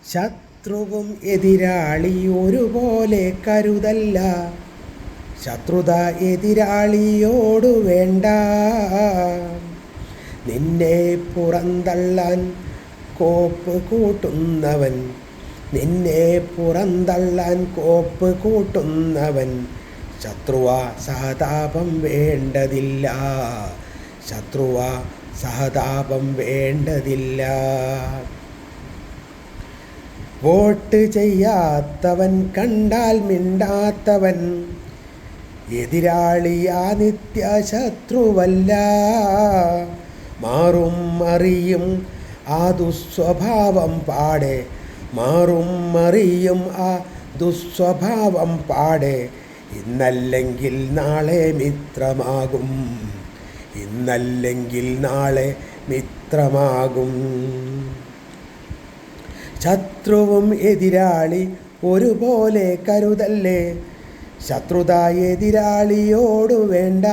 ശത്രുവും എതിരാളി ഒരുപോലെ കരുതല്ല. ശത്രുത എതിരാളിയോടു വേണ്ട. നിന്നെ പുറന്തള്ളാൻ കോപ്പ് കൂട്ടുന്നവൻ, നിന്നെ പുറന്തള്ളാൻ കോപ്പ് കൂട്ടുന്നവൻ ശത്രുവ സഹതാപം വേണ്ടതില്ല. ശത്രുവ സഹതാപം വേണ്ടതില്ല. വോട്ട് ചെയ്യാത്തവൻ, കണ്ടാൽ മിണ്ടാത്തവൻ എതിരാളിയാ നിത്യ ശത്രുവല്ല. മാറും മറിയും ആ ദുസ്വഭാവം പാടെ, മാറും മറിയും ആ ദുസ്വഭാവം പാടെ. ഇന്നല്ലെങ്കിൽ നാളെ മിത്രമാകും, ഇന്നല്ലെങ്കിൽ നാളെ മിത്രമാകും. ശത്രുവും എതിരാളി ഒരുപോലെ കരുതല്ലേ. ശത്രുത എതിരാളിയോടു വേണ്ട.